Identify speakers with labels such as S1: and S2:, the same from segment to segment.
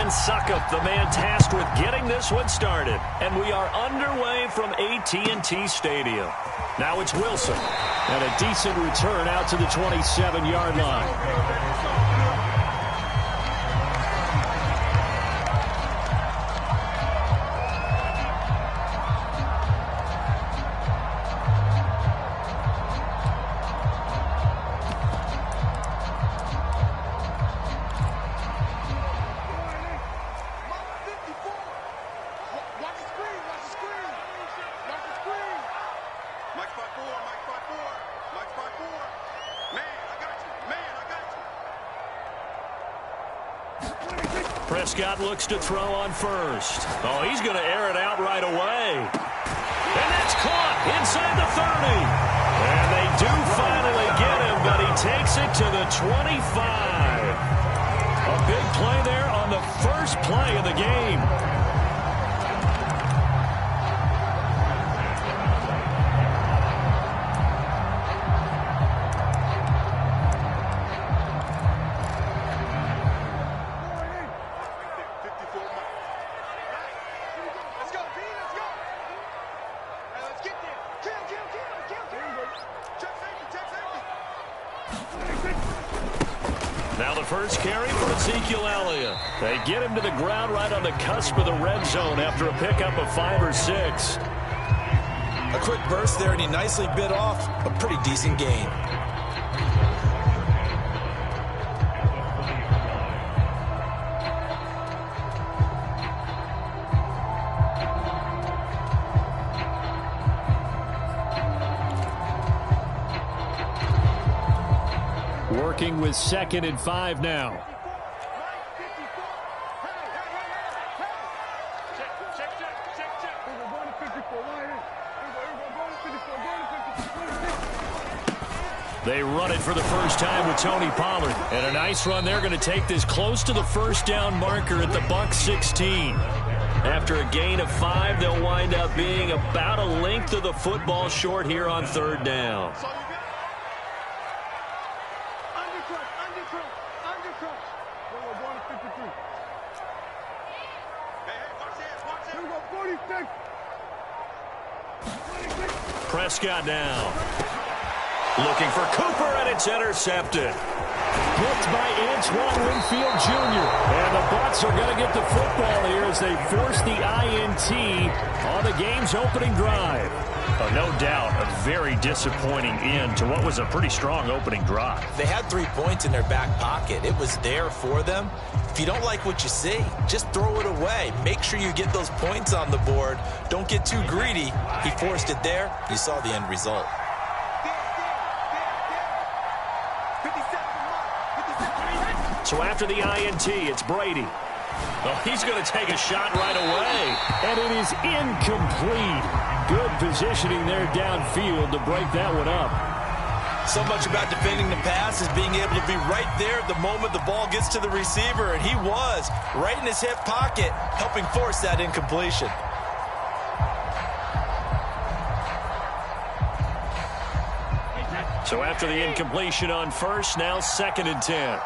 S1: Dan Suckup, the man tasked with getting this one started. And we are underway from AT&T Stadium. Now it's Wilson. And a decent return out to the 27-yard line. Prescott looks to throw on first. Oh, he's going to air it out right away. And that's caught inside the 30. And they do finally get him, but he takes it to the 25. A big play there on the first play of the game. First carry for Ezekiel Elliott. They get him to the ground right on the cusp of the red zone after a pickup of 5 or 6.
S2: A quick burst there, and he nicely bit off a pretty decent gain.
S1: Working with 2nd and 5 now. They run it for the first time with Tony Pollard. And a nice run. They're going to take this close to the first down marker at the Bucs 16. After a gain of 5, they'll wind up being about a length of the football short here on 3rd down. Prescott now. Looking for Cooper, and it's intercepted. Picked by Antoine Winfield Jr. And the Bucs are going to get the football here as they force the INT on the game's opening drive. Oh, no doubt, a very disappointing end to what was a pretty strong opening drive.
S2: They had 3 points in their back pocket. It was there for them. If you don't like what you see, just throw it away. Make sure you get those points on the board. Don't get too greedy. He forced it there. You saw the end result.
S1: So after the INT, it's Brady. Oh, he's going to take a shot right away. And it is incomplete. Good positioning there downfield to break that one up.
S2: So much about defending the pass is being able to be right there at the moment the ball gets to the receiver. And he was right in his hip pocket, helping force that incompletion.
S1: So after the incompletion on first, now 2nd and 10.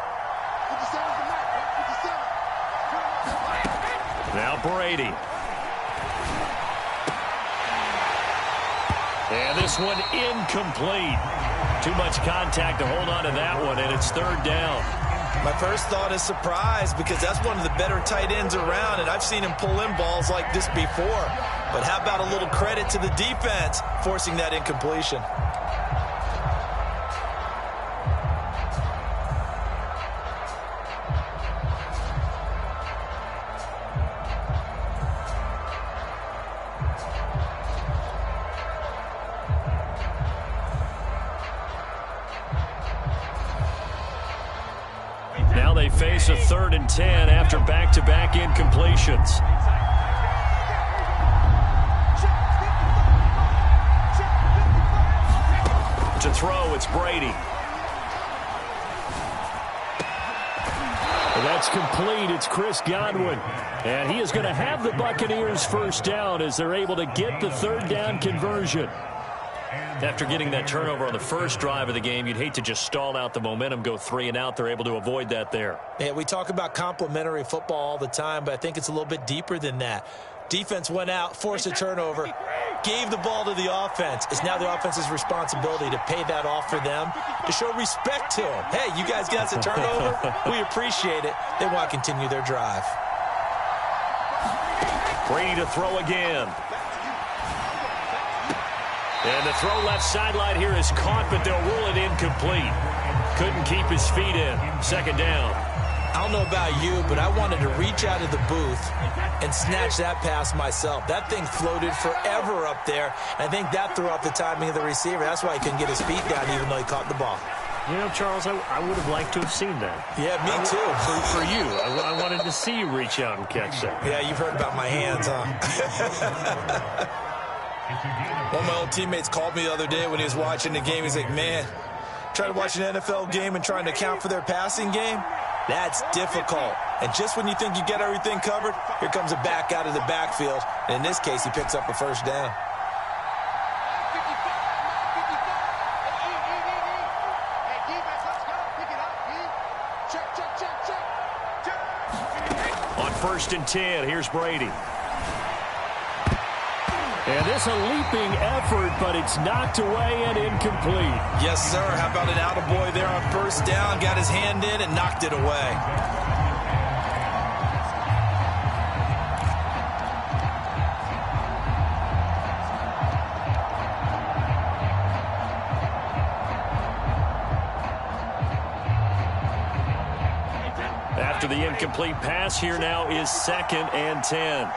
S1: Now Brady. And this one incomplete. Too much contact to hold on to that one, and it's 3rd down.
S2: My first thought is surprise, because that's one of the better tight ends around, and I've seen him pull in balls like this before. But how about a little credit to the defense forcing that incompletion?
S1: Now they face a 3rd and 10 after back-to-back incompletions. To throw, it's Brady. That's complete. It's Chris Godwin. And he is going to have the Buccaneers first down as they're able to get the 3rd down conversion. After getting that turnover on the first drive of the game, you'd hate to just stall out the momentum, go 3 and out. They're able to avoid that there.
S2: Yeah, we talk about complementary football all the time, but I think it's a little bit deeper than that. Defense went out, forced a turnover, gave the ball to the offense. It's now the offense's responsibility to pay that off for them, to show respect to them. Hey, you guys got us a turnover? We appreciate it. They want to continue their drive.
S1: Brady to throw again. And the throw left sideline here is caught, but they'll rule it incomplete. Couldn't keep his feet in. Second down.
S2: I don't know about you, but I wanted to reach out of the booth and snatch that pass myself. That thing floated forever up there. I think that threw off the timing of the receiver. That's why he couldn't get his feet down even though he caught the ball.
S3: You know, Charles, I would have liked to have seen that.
S2: Yeah, me too.
S3: For you. I wanted to see you reach out and catch that.
S2: Yeah, you've heard about my hands, huh? One of my old teammates called me the other day when he was watching the game. He's like, man, trying to watch an NFL game and trying to account for their passing game? That's difficult. And just when you think you get everything covered, here comes a back out of the backfield. And in this case, he picks up a first down.
S1: On 1st and 10, here's Brady.
S3: And this a leaping effort, but it's knocked away and incomplete.
S2: Yes, sir. How about an attaboy there on 1st down? Got his hand in and knocked it away.
S1: After the incomplete pass, here now is 2nd and 10.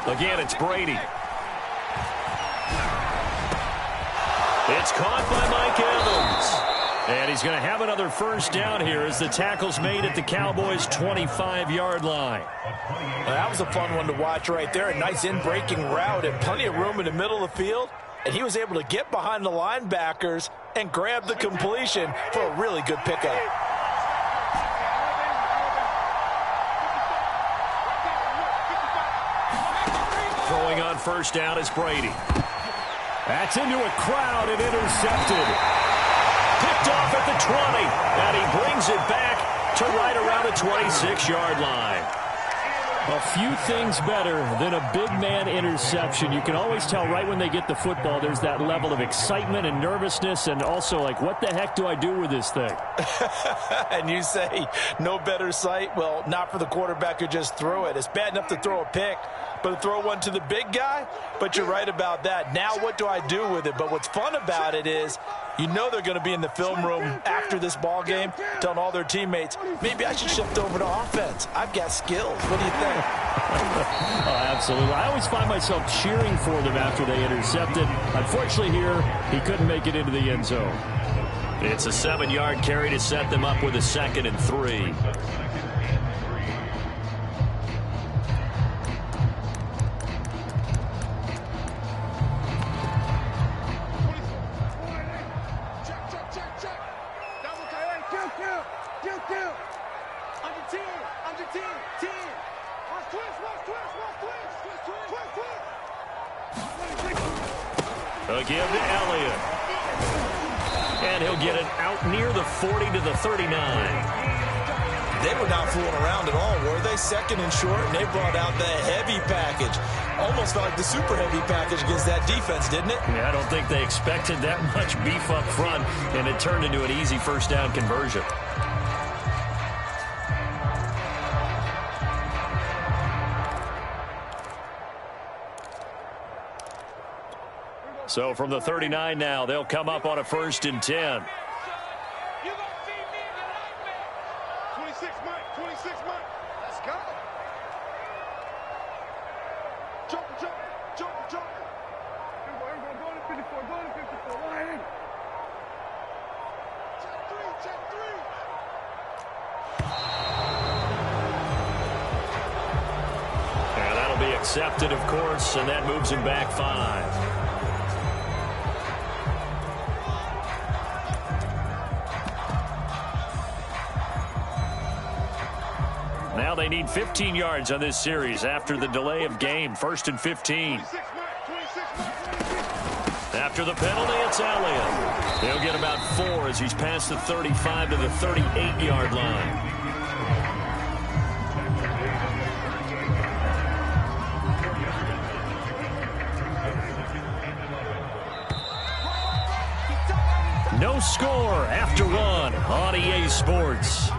S1: Again, it's Brady. It's caught by Mike Evans. And he's going to have another first down here as the tackle's made at the Cowboys' 25-yard line.
S2: Well, that was a fun one to watch right there. A nice in-breaking route and plenty of room in the middle of the field. And he was able to get behind the linebackers and grab the completion for a really good pickup.
S1: Throwing on 1st down is Brady. That's into a crowd and intercepted. Picked off at the 20, and he brings it back to right around the 26-yard line.
S3: A few things better than a big man interception. You can always tell right when they get the football, there's that level of excitement and nervousness, and also like, what the heck do I do with this thing?
S2: And you say, no better sight? Well, not for the quarterback who just threw it. It's bad enough to throw a pick, but to throw one to the big guy? But you're right about that. Now what do I do with it? But what's fun about it is, you know they're going to be in the film room after this ball game telling all their teammates, maybe I should shift over to offense. I've got skills. What do you think?
S3: Oh, absolutely. I always find myself cheering for them after they intercepted. Unfortunately here, he couldn't make it into the end zone.
S1: It's a 7-yard carry to set them up with a 2nd and 3. Again to Elliott. And he'll get it out near the 40 to the 39.
S2: They were not fooling around at all, were they? 2nd and short, and they brought out the heavy package. Almost felt like the super heavy package against that defense, didn't it?
S1: Yeah, I don't think they expected that much beef up front, and it turned into an easy 1st down conversion. So from the 39 now, they'll come up on a 1st and 10.
S4: 26 Mike, 26 Mike. Let's go. Jump. Everybody go to 54, go to 54. Line in. Check 3.
S1: And that'll be accepted, of course, and that moves him back 5. Now they need 15 yards on this series after the delay of game. 1st and 15.
S4: 26 Mike.
S1: After the penalty, it's Elliott. He'll get about 4 as he's past the 35 to the 38-yard line. No score after 1 on EA Sports.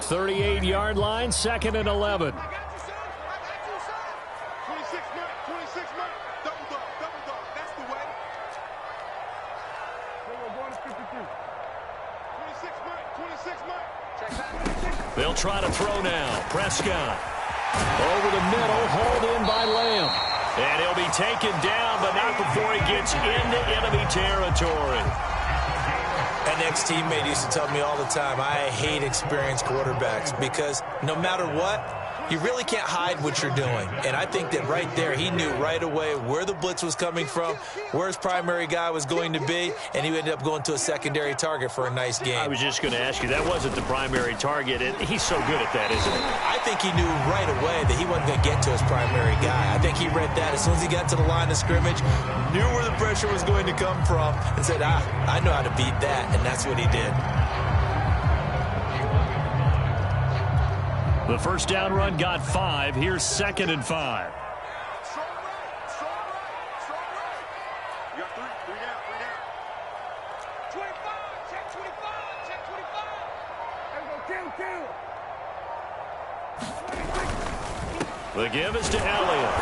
S1: Thirty-eight-yard line, 2nd and 11.
S4: 26 man, 26 man. Double dog, that's the way. We're going to 53. 26 man. Check that.
S1: They'll try to throw now. Prescott. Over the middle, hauled in by Lamb. And he'll be taken down, but not before he gets into enemy territory.
S2: An ex-teammate used to tell me all the time, I hate experienced quarterbacks because no matter what, you really can't hide what you're doing. And I think that right there, he knew right away where the blitz was coming from, where his primary guy was going to be, and he ended up going to a secondary target for a nice game.
S1: I was just going to ask you, that wasn't the primary target, and he's so good at that, isn't he?
S2: I think he knew right away that he wasn't going to get to his primary guy. I think he read that as soon as he got to the line of scrimmage, knew where the pressure was going to come from, and said, I know how to beat that, and that's what he did.
S1: The first down run got 5. Here's 2nd and 5.
S4: Strong right. You got 3 down. 25, check 25. Hey, go, kill.
S1: The give is to Elliott.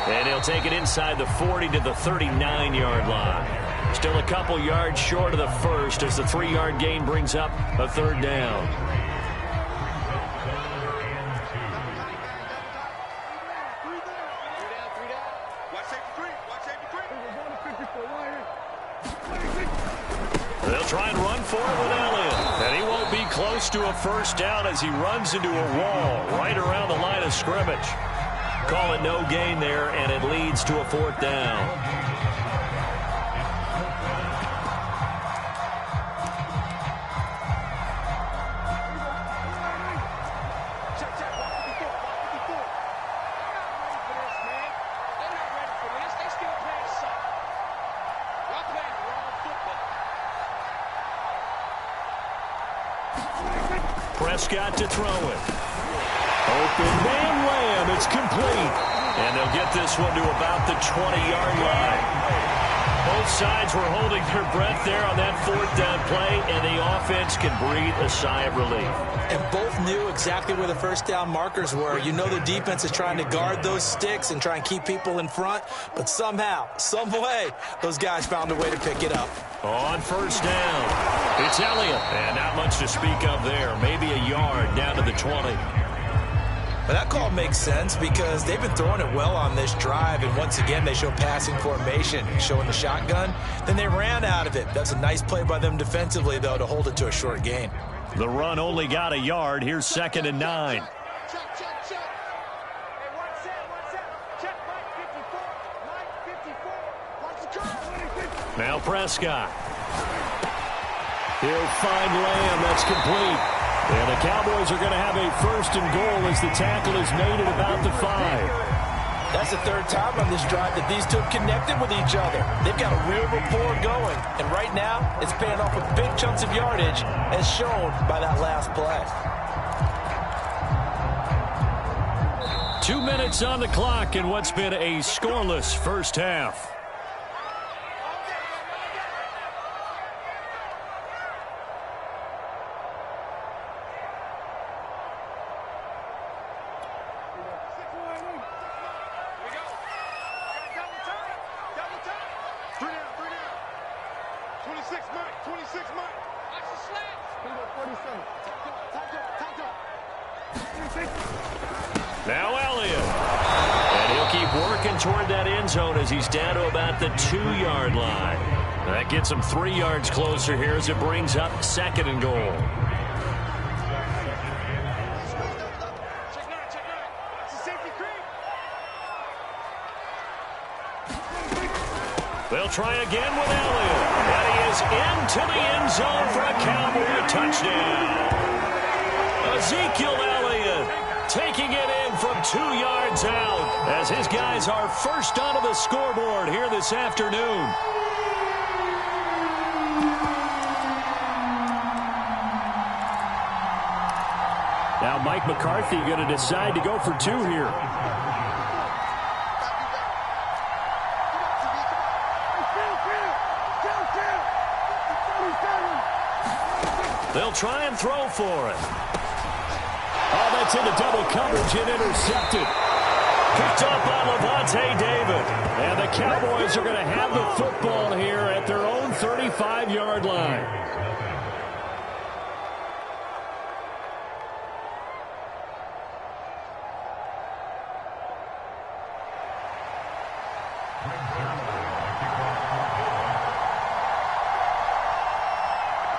S1: And he'll take it inside the 40 to the 39-yard line. Still a couple yards short of the first as the 3-yard gain brings up a 3rd down. They'll try and run for it with Elliott. And he won't be close to a first down as he runs into a wall right around the line of scrimmage. Call it no gain there, and it leads to a 4th down. Prescott to throw it. Open man Lamb. It's complete. And they'll get this one to about the 20-yard line. Both sides were holding their breath there on that 4th down play, and the offense can breathe a sigh of relief.
S2: And both knew exactly where the first down markers were. You know the defense is trying to guard those sticks and try and keep people in front, but somehow, some way, those guys found a way to pick it up.
S1: On first down, it's Elliott. And not much to speak of there. Maybe a yard down to the 20.
S2: But that call makes sense because they've been throwing it well on this drive, and once again they show passing formation, showing the shotgun. Then they ran out of it. That's a nice play by them defensively, though, to hold it to a short gain.
S1: The run only got a yard. Here's 2nd and 9.
S4: Check. Hey, one set. Check, Mike 54. Watch the curve.
S1: Now Prescott. He'll find Lamb. That's complete. And the Cowboys are going to have a 1st and goal as the tackle is made at about the 5.
S2: That's the 3rd time on this drive that these two have connected with each other. They've got a real rapport going. And right now, it's paying off with big chunks of yardage, as shown by that last play.
S1: 2 minutes on the clock in what's been a scoreless first half. Now Elliott. And he'll keep working toward that end zone as he's down to about the 2-yard line. That gets him 3 yards closer here as it brings up 2nd and goal. They'll try again with Elliott. And he is into the end zone for a Cowboy touchdown. Ezekiel Elliott taking it in from 2 yards out as his guys are first onto the scoreboard here this afternoon.
S3: Now Mike McCarthy going to decide to go for 2 here.
S1: They'll try and throw for it.
S3: Oh, that's into double coverage and intercepted.
S1: Picked up by Levante David.
S3: And the Cowboys are going to have the football here at their own 35-yard line.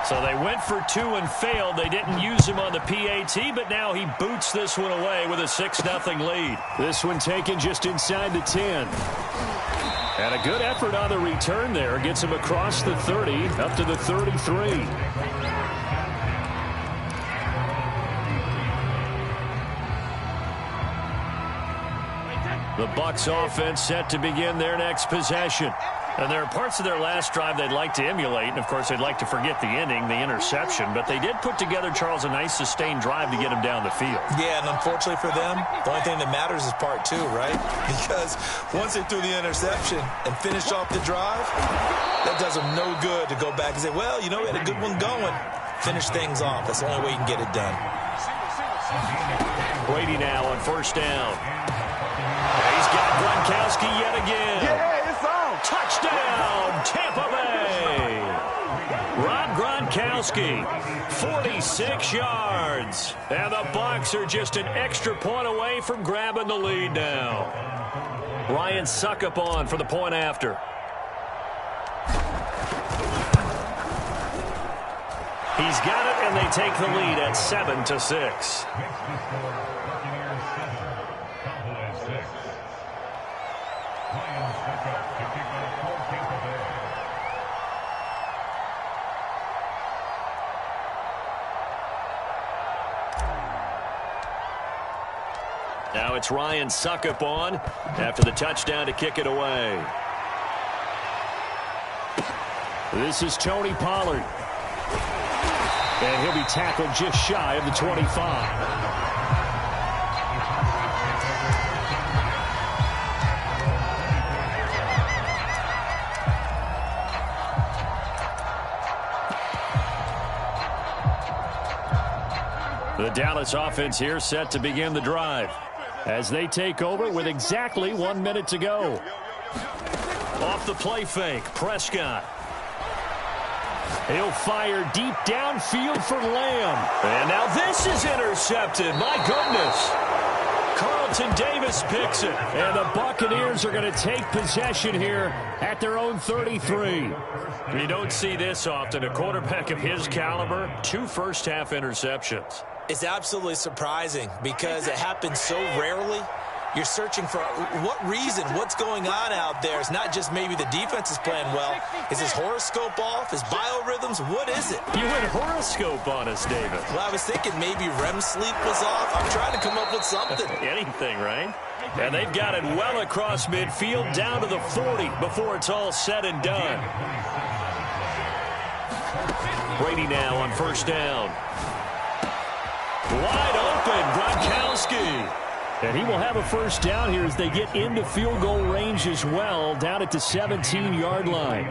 S1: So they went for 2 and failed. They didn't use him on the PAT, but now he boots this one away with a 6-0 lead.
S3: This one taken just inside the 10. And a good effort on the return there. Gets him across the 30, up to the 33.
S1: The Bucs offense set to begin their next possession. And there are parts of their last drive they'd like to emulate, and of course they'd like to forget the ending, the interception, but they did put together, Charles, a nice sustained drive to get him down the field.
S2: Yeah, and unfortunately for them, the only thing that matters is part 2, right? Because once they threw the interception and finished off the drive, that does them no good to go back and say, well, you know, we had a good one going. Finish things off. That's the only way you can get it done.
S1: Brady now on first down. He's got Gronkowski yet again.
S4: Yeah, it's on.
S1: Touchdown, Tampa Bay. Rob Gronkowski, 46 yards. And the Bucs are just an extra point away from grabbing the lead now. Ryan Suckup on for the point after. He's got it, and they take the lead at 7-6. Now it's Ryan Suckup on after the touchdown to kick it away.
S3: This is Tony Pollard. And he'll be tackled just shy of the 25. The Dallas offense here set to begin the drive as they take over with exactly 1 minute to go.
S1: Off the play fake, Prescott.
S3: He'll fire deep downfield for Lamb.
S1: And now this is intercepted. My goodness. Carlton Davis picks it.
S3: And the Buccaneers are going to take possession here at their own 33.
S1: You don't see this often. A quarterback of his caliber, 2 first-half interceptions.
S2: It's absolutely surprising because it happens so rarely. You're searching for what reason, what's going on out there. It's not just maybe the defense is playing well. Is his horoscope off? His biorhythms? What is it?
S1: You went horoscope on us, David.
S2: Well, I was thinking maybe REM sleep was off. I'm trying to come up with something.
S1: Anything, right? And they've got it well across midfield down to the 40 before it's all said and done. Brady now on first down. Wide open, Gronkowski.
S3: And he will have a first down here as they get into field goal range as well, down at the 17-yard line.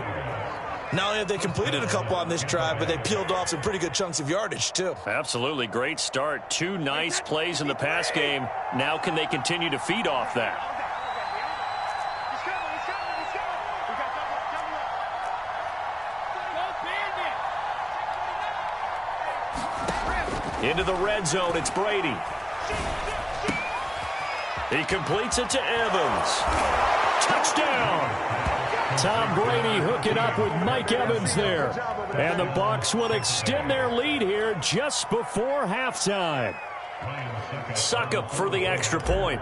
S2: Not only have they completed a couple on this drive, but they peeled off some pretty good chunks of yardage, too.
S1: Absolutely. Great start. 2 nice plays in the pass game. Now can they continue to feed off that? Into the red zone, it's Brady. He completes it to Evans. Touchdown!
S3: Tom Brady hooking up with Mike Evans there. And the Bucs will extend their lead here just before halftime.
S1: Suckup for the extra point.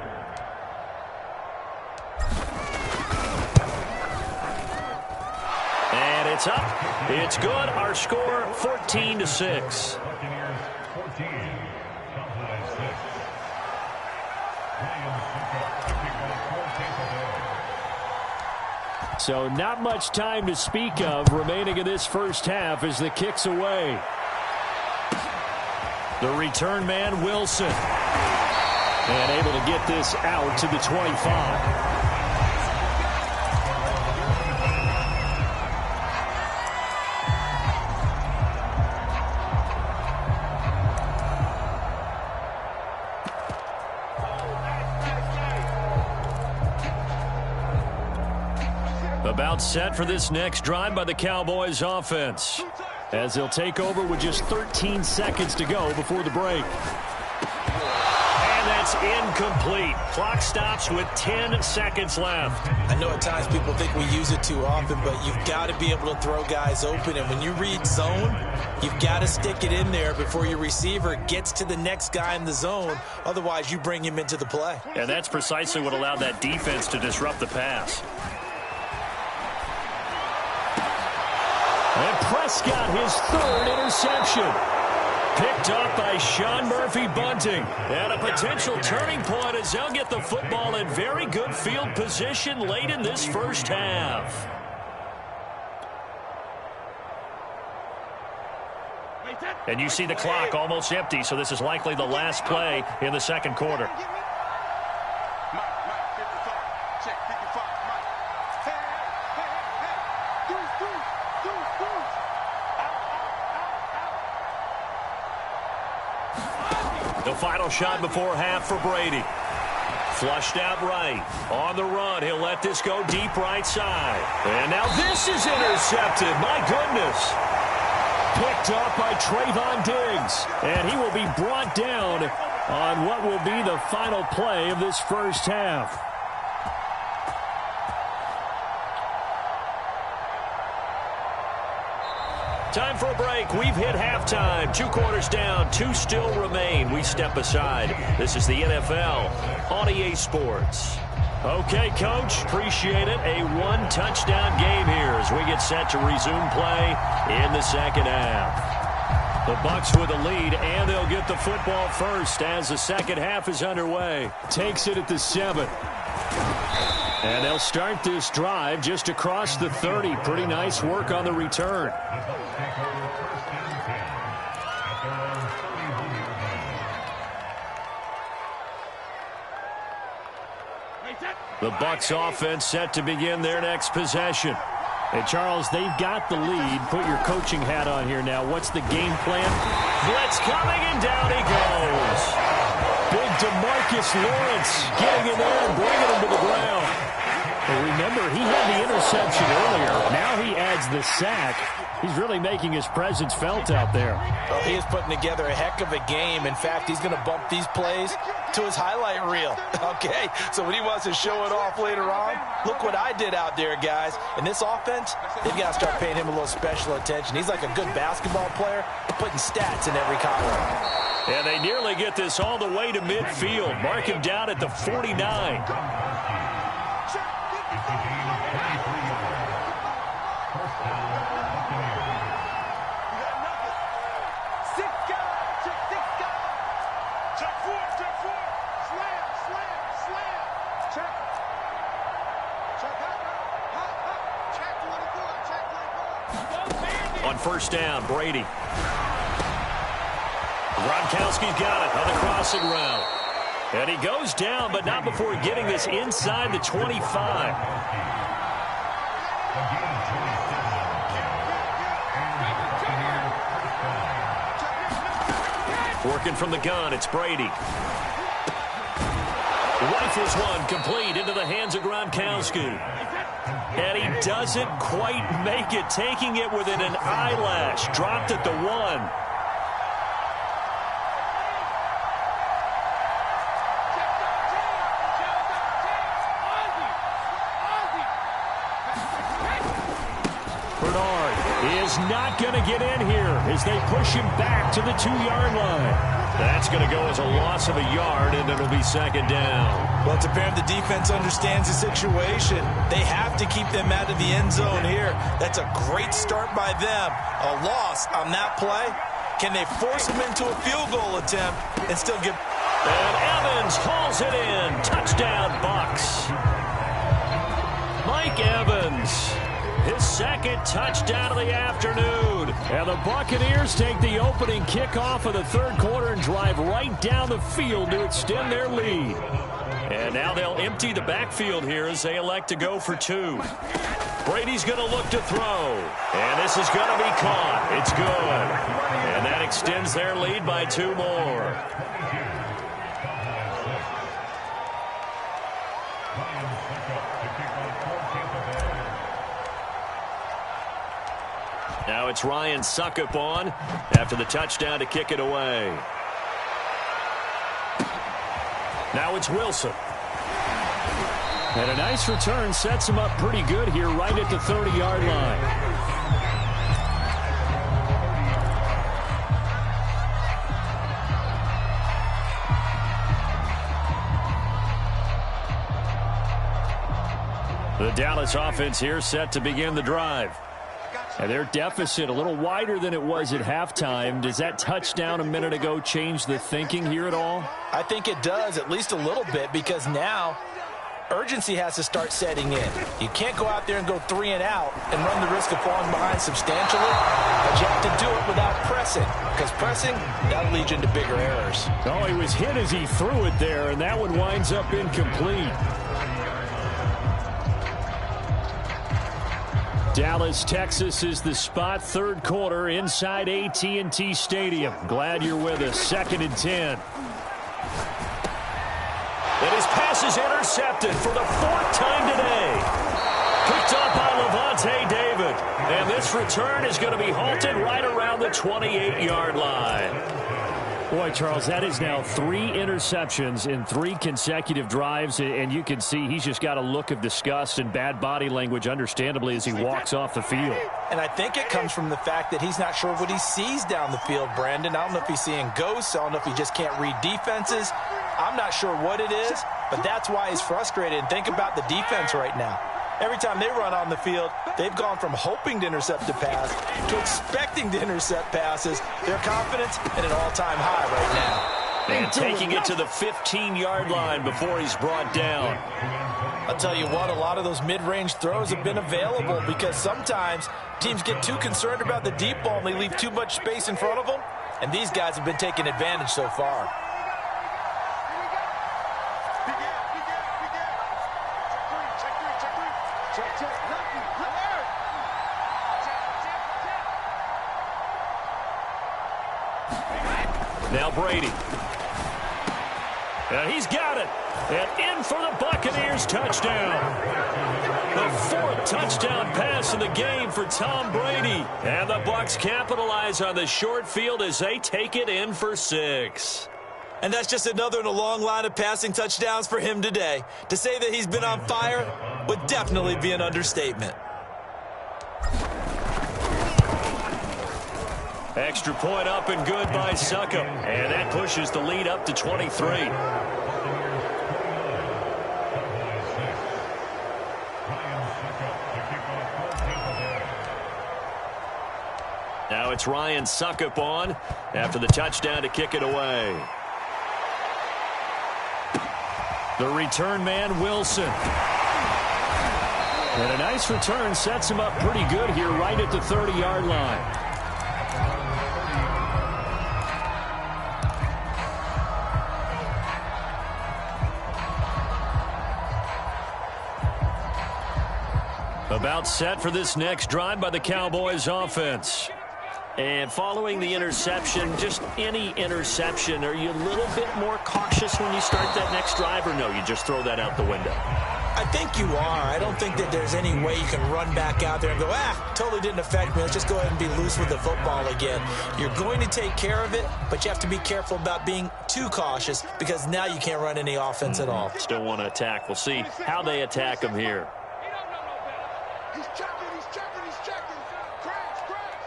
S1: And it's up. It's good. Our score, 14-6.
S3: So not much time to speak of remaining in this first half as the kick's away.
S1: The return man, Wilson. And able to get this out to the 25. About set for this next drive by the Cowboys offense, as they'll take over with just 13 seconds to go before the break. And that's incomplete. Clock stops with 10 seconds left.
S2: I know at times people think we use it too often, but you've got to be able to throw guys open. And when you read zone, you've got to stick it in there before your receiver gets to the next guy in the zone. Otherwise, you bring him into the play.
S1: And that's precisely what allowed that defense to disrupt the pass.
S3: And Prescott, his third interception.
S1: Picked up by Sean Murphy-Bunting. And a potential turning point as they'll get the football in very good field position late in this first half. And you see the clock almost empty, so this is likely the last play in the second quarter. The final shot before half for Brady. Flushed out right. On the run, he'll let this go deep right side. And now this is intercepted. My goodness. Picked up by Trayvon Diggs. And he will be brought down on what will be the final play of this first half. Time for a break. We've hit halftime. 2 quarters down. 2 still remain. We step aside. This is the NFL on EA Sports. Okay, Coach. Appreciate it. A 1-touchdown game here as we get set to resume play in the second half. The Bucs with a lead, and they'll get the football first as the second half is underway. Takes it at the 7. And they'll start this drive just across the 30. Pretty nice work on the return. The Bucs offense set to begin their next possession. Hey, Charles, they've got the lead. Put your coaching hat on here now. What's the game plan? Blitz coming, and down he goes. Big DeMarcus Lawrence getting in there and bringing him to the ground. Well, remember, he had the interception earlier. Now he adds the sack. He's really making his presence felt out there.
S2: Well, he is putting together a heck of a game. In fact, he's going to bump these plays to his highlight reel. Okay, so when he wants to show it off later on, look what I did out there, guys. In this offense, they've got to start paying him a little special attention. He's like a good basketball player, putting stats in every column.
S1: And they nearly get this all the way to midfield. Mark him down at the 49. On first down, Brady. Gronkowski's got it on the crossing route. And he goes down, but not before getting this inside the 25. Working from the gun, it's Brady. Rifles one, complete into the hands of Gronkowski. And he doesn't quite make it, taking it within an eyelash. Dropped at the 1. Is not going to get in here as they push him back to the 2-yard line. That's going to go as a loss of a yard, and it'll be second down.
S2: Well, it's apparent the defense understands the situation. They have to keep them out of the end zone here. That's a great start by them. A loss on that play. Can they force them into a field goal attempt and still get...
S1: And Evans hauls it in.
S3: Touchdown, Bucks. Mike Evans, his second touchdown of the afternoon. And the Buccaneers take the opening kickoff of the third quarter and drive right down the field to extend their lead. And now they'll empty the backfield here as they elect to go for two. Brady's going to look to throw. And this is going to be caught. It's good. And that extends their lead by 2 more. Now it's Ryan Suckup on after the touchdown to kick it away. Now it's Wilson. And a nice return sets him up pretty good here right at the 30-yard line. The Dallas offense here set to begin the drive. And their deficit a little wider than it was at halftime. Does that touchdown a minute ago change the thinking here at all?
S2: I think it does, at least a little bit, because now urgency has to start setting in. You can't go out there and go 3 and out and run the risk of falling behind substantially, but you have to do it without pressing, because pressing, that'll lead you into bigger errors.
S3: Oh, he was hit as he threw it there, and that one winds up incomplete. Dallas, Texas is the spot. Third quarter inside AT&T Stadium. Glad you're with us. 2nd and 10. And his pass is intercepted for the 4th time today. Picked up by Levante David. And this return is going to be halted right around the 28-yard line. Boy, Charles, that is now 3 interceptions in 3 consecutive drives, and you can see he's just got a look of disgust and bad body language, understandably, as he walks off the field.
S2: And I think it comes from the fact that he's not sure what he sees down the field, Brandon. I don't know if he's seeing ghosts. I don't know if he just can't read defenses. I'm not sure what it is, but that's why he's frustrated. And think about the defense right now. Every time they run on the field, they've gone from hoping to intercept a pass to expecting to intercept passes. Their confidence at an all-time high right now.
S3: And taking it to the 15-yard line before he's brought down.
S2: I'll tell you what, a lot of those mid-range throws have been available because sometimes teams get too concerned about the deep ball and they leave too much space in front of them. And these guys have been taking advantage so far.
S3: Now Brady. And he's got it. And in for the Buccaneers touchdown. The 4th touchdown pass in the game for Tom Brady. And the Bucs capitalize on the short field as they take it in for 6.
S2: And that's just another in a long line of passing touchdowns for him today. To say that he's been on fire would definitely be an understatement.
S3: Extra point up and good by Suckup. And that pushes the lead up to 23. Now it's Ryan Suckup on after the touchdown to kick it away. The return man, Wilson. And a nice return sets him up pretty good here right at the 30-yard line. About set for this next drive by the Cowboys offense. And following the interception, just any interception, are you a little bit more cautious when you start that next drive, or no, you just throw that out the window?
S2: I think you are. I don't think that there's any way you can run back out there and go, totally didn't affect me. Let's just go ahead and be loose with the football again. You're going to take care of it, but you have to be careful about being too cautious because now you can't run any offense at all.
S3: Still want to attack. We'll see how they attack him here.
S4: He's checking, he's checking, he's checking. Crash, crash.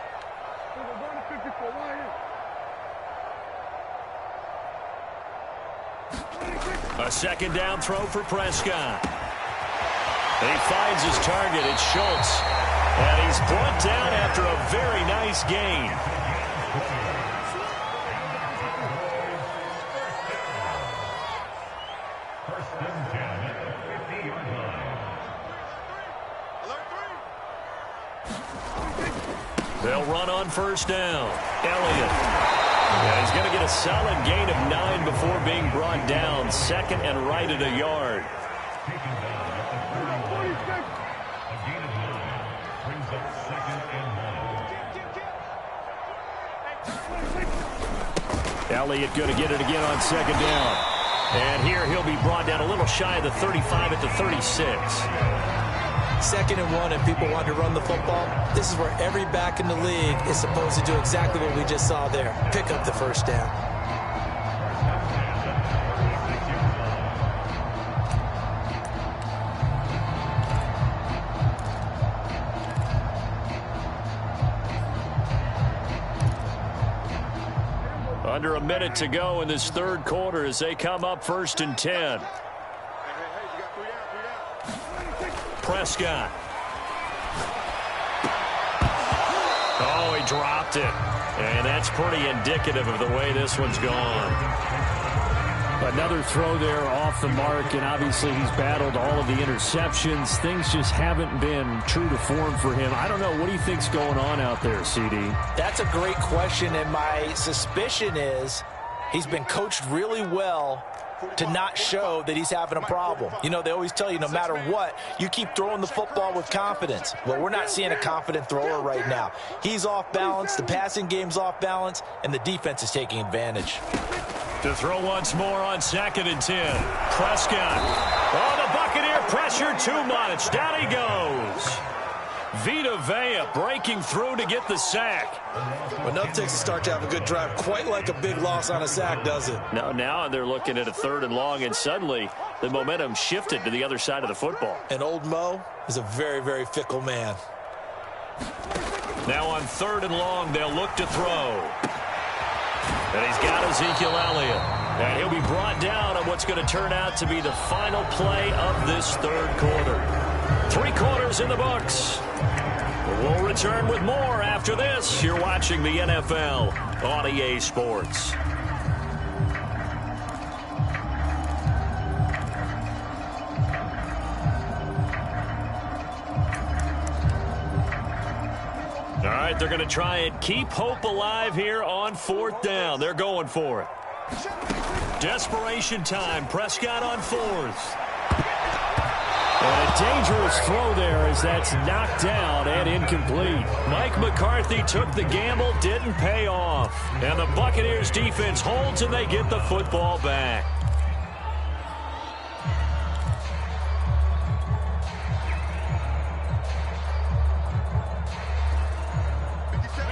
S4: We're going to 54, right here.
S3: A 2nd down throw for Prescott. And he finds his target. It's Schultz. And he's brought down after a very nice gain. They'll run on first down. Elliott. Yeah, he's going to get a solid gain of 9 before being brought down. Second and right at a yard. Elliott going to get it again on second down. And here he'll be brought down a little shy of the 35 at the 36.
S2: 2nd and 1 and people want to run the football. This is where every back in the league is supposed to do exactly what we just saw there. Pick up the first down.
S3: Under a minute to go in this third quarter as they come up 1st and 10. Prescott. Oh, he dropped it. And that's pretty indicative of the way this one's gone. Another throw there off the mark, and obviously he's battled all of the interceptions. Things just haven't been true to form for him. I don't know. What do you think's going on out there, CD?
S2: That's a great question, and my suspicion is he's been coached really well to not show that he's having a problem. You know, they always tell you no matter what, you keep throwing the football with confidence. Well, we're not seeing a confident thrower right now. He's off balance, the passing game's off balance, and the defense is taking advantage.
S3: To throw once more on 2nd and 10. Prescott. Oh, the Buccaneer pressure too much. Down he goes. Vita Vea breaking through to get the sack.
S2: Well, nothing takes a start to have a good drive. Quite like a big loss on a sack, does it?
S3: No, now they're looking at a 3rd and long, and suddenly the momentum shifted to the other side of the football.
S2: And old Mo is a very, very fickle man.
S3: Now on 3rd and long, they'll look to throw. And he's got Ezekiel Elliott. And he'll be brought down on what's going to turn out to be the final play of this third quarter. 3 quarters in the books. We'll return with more after this. You're watching the NFL on EA Sports. All right, they're going to try and keep hope alive here on 4th down. They're going for it. Desperation time. Prescott on 4th. And a dangerous throw there as that's knocked down and incomplete. Mike McCarthy took the gamble, didn't pay off. And the Buccaneers defense holds and they get the football back.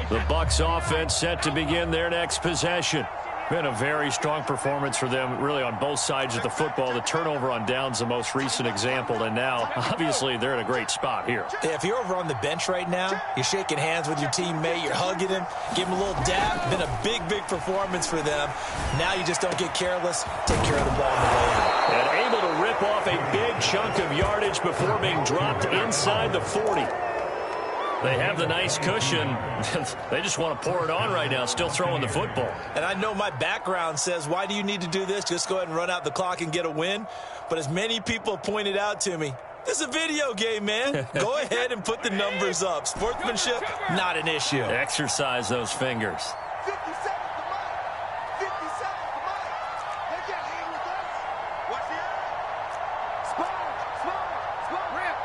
S3: The Bucs offense set to begin their next possession. Been a very strong performance for them, really, on both sides of the football. The turnover on downs, the most recent example, and now, obviously, they're in a great spot here.
S2: If you're over on the bench right now, you're shaking hands with your teammate, you're hugging him, give him a little dap. Been a big, big performance for them. Now you just don't get careless. Take care of the ball on the way out.
S3: And able to rip off a big chunk of yardage before being dropped inside the 40. They have the nice cushion. They just want to pour it on right now, still throwing the football.
S2: And I know my background says, why do you need to do this? Just go ahead and run out the clock and get a win. But as many people pointed out to me, this is a video game, man. Go ahead and put the numbers up. Sportsmanship, not an issue.
S3: Exercise those fingers.
S4: 50 seconds to mine. 50 seconds to mine. They can't hang with us. Watch the eye. Small, ramp.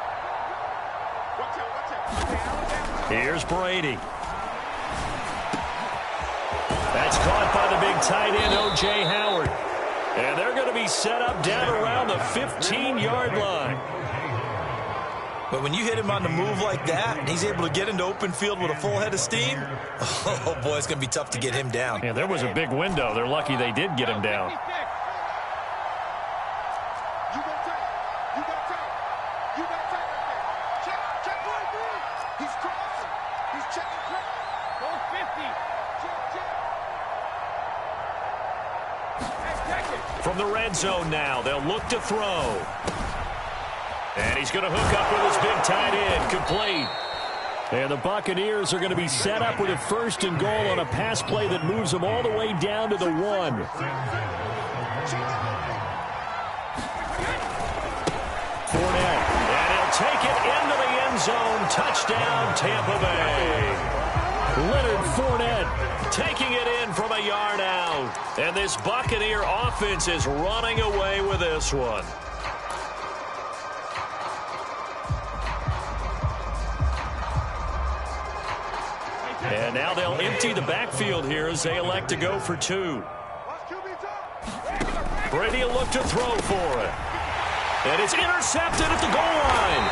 S4: Watch out.
S3: Here's Brady. That's caught by the big tight end, O.J. Howard. And they're going to be set up down around the 15-yard line.
S2: But when you hit him on the move like that, and he's able to get into open field with a full head of steam, oh, boy, it's going to be tough to get him down.
S3: Yeah, there was a big window. They're lucky they did get him down. From the red zone now, they'll look to throw. And he's going to hook up with his big tight end, complete. And the Buccaneers are going to be set up with a 1st and goal on a pass play that moves them all the way down to the 1. take it into the end zone. Touchdown, Tampa Bay. Leonard Fournette taking it in from a yard out. And this Buccaneer offense is running away with this one. And now they'll empty the backfield here as they elect to go for two. Brady will look to throw for it. And it's intercepted at the goal line.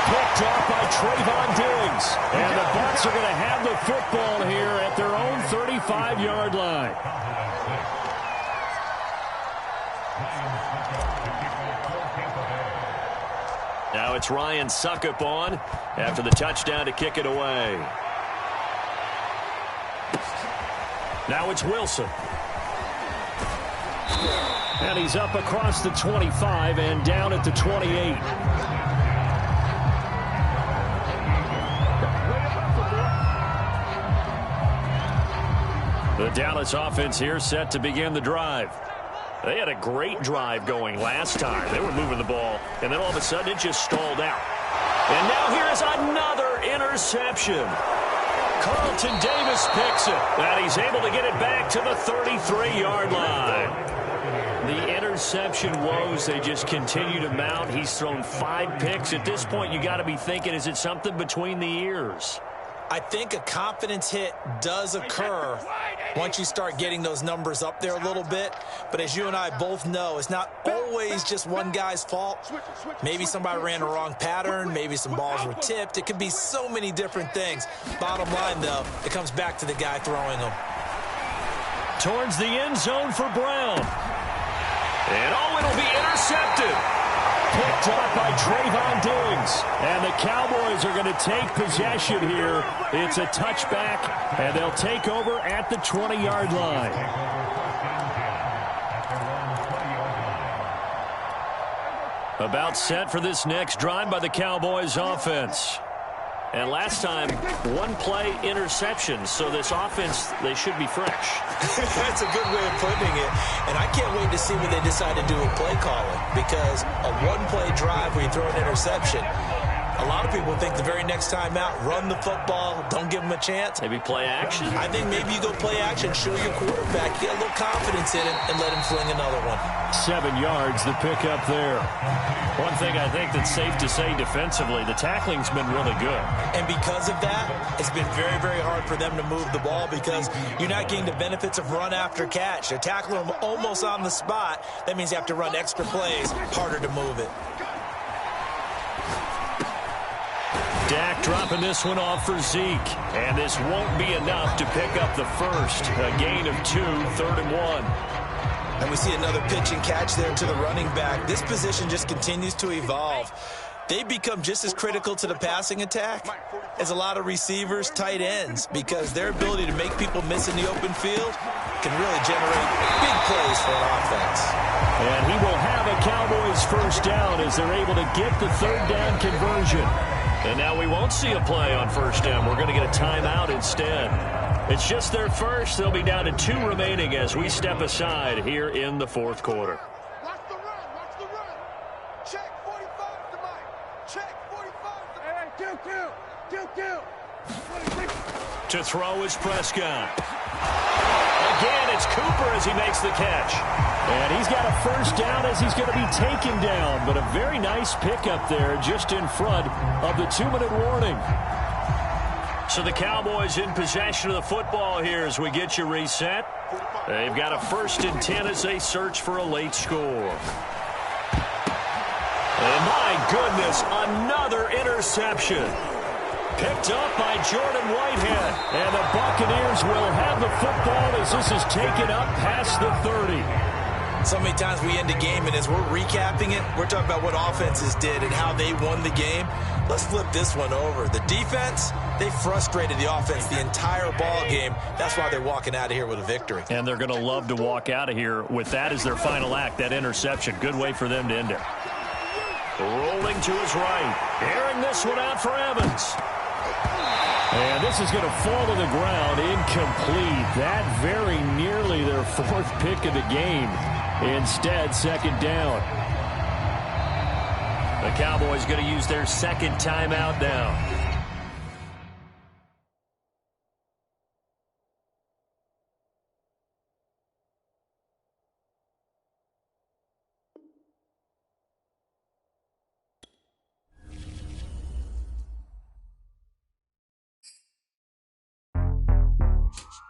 S3: Picked off by Trayvon Diggs. And the Bucs are going to have the football here at their own 35-yard line. Now it's Ryan Suckup on after the touchdown to kick it away. Now it's Wilson. And he's up across the 25 and down at the 28. The Dallas offense here set to begin the drive. They had a great drive going last time. They were moving the ball, and then all of a sudden it just stalled out. And now here is another interception. Carlton Davis picks it, and he's able to get it back to the 33-yard line. The interception woes, they just continue to mount. He's thrown 5 picks. At this point, you got to be thinking, is it something between the ears?
S2: I think a confidence hit does occur once you start getting those numbers up there a little bit. But as you and I both know, it's not always just one guy's fault. Maybe somebody ran a wrong pattern. Maybe some balls were tipped. It could be so many different things. Bottom line, though, it comes back to the guy throwing them.
S3: Towards the end zone for Brown. And, oh, it'll be intercepted. Picked up by Trayvon Diggs. And the Cowboys are going to take possession here. It's a touchback, and they'll take over at the 20-yard line. About set for this next drive by the Cowboys offense. And last time, 1-play interception, so this offense, they should be fresh.
S2: That's a good way of putting it. And I can't wait to see what they decide to do with play calling, because a 1-play drive where you throw an interception, a lot of people think the very next time out, run the football, don't give them a chance.
S3: Maybe play action?
S2: I think maybe you go play action, show your quarterback, get a little confidence in him, and let him fling another one.
S3: 7 yards, the pickup there. One thing I think that's safe to say defensively, the tackling's been really good.
S2: And because of that, it's been very, very hard for them to move the ball because you're not getting the benefits of run after catch. They're tackling them almost on the spot. That means you have to run extra plays, harder to move it.
S3: Dak dropping this one off for Zeke. And this won't be enough to pick up the first. A gain of 2, 3rd and 1.
S2: And we see another pitch and catch there to the running back. This position just continues to evolve. They become just as critical to the passing attack as a lot of receivers, tight ends, because their ability to make people miss in the open field can really generate big plays for an offense.
S3: And he will have a Cowboys first down as they're able to get the 3rd down conversion. And now we won't see a play on first down. We're going to get a timeout instead. It's just their first. They'll be down to 2 remaining as we step aside here in the 4th quarter.
S4: Watch the run. Watch the run. Check 45 to Mike. Check 45 to Mike. Hey, 2-2.
S3: To throw is Prescott. Again, it's Cooper as he makes the catch. And he's got a first down as he's going to be taken down. But a very nice pickup there just in front of the 2-minute warning. So the Cowboys in possession of the football here as we get you reset. They've got a 1st and 10 as they search for a late score. And my goodness, another interception. Picked up by Jordan Whitehead. And the Buccaneers will have the football as this is taken up past the 30.
S2: So many times we end a game, and as we're recapping it, we're talking about what offenses did and how they won the game. Let's flip this one over. The defense, they frustrated the offense the entire ball game. That's why they're walking out of here with a victory.
S3: And they're going to love to walk out of here with that as their final act, that interception. Good way for them to end it. Rolling to his right. Airing this one out for Evans. And this is going to fall to the ground incomplete. That very nearly their 4th pick of the game. Instead, 2nd down. The Cowboys going to use their second timeout now.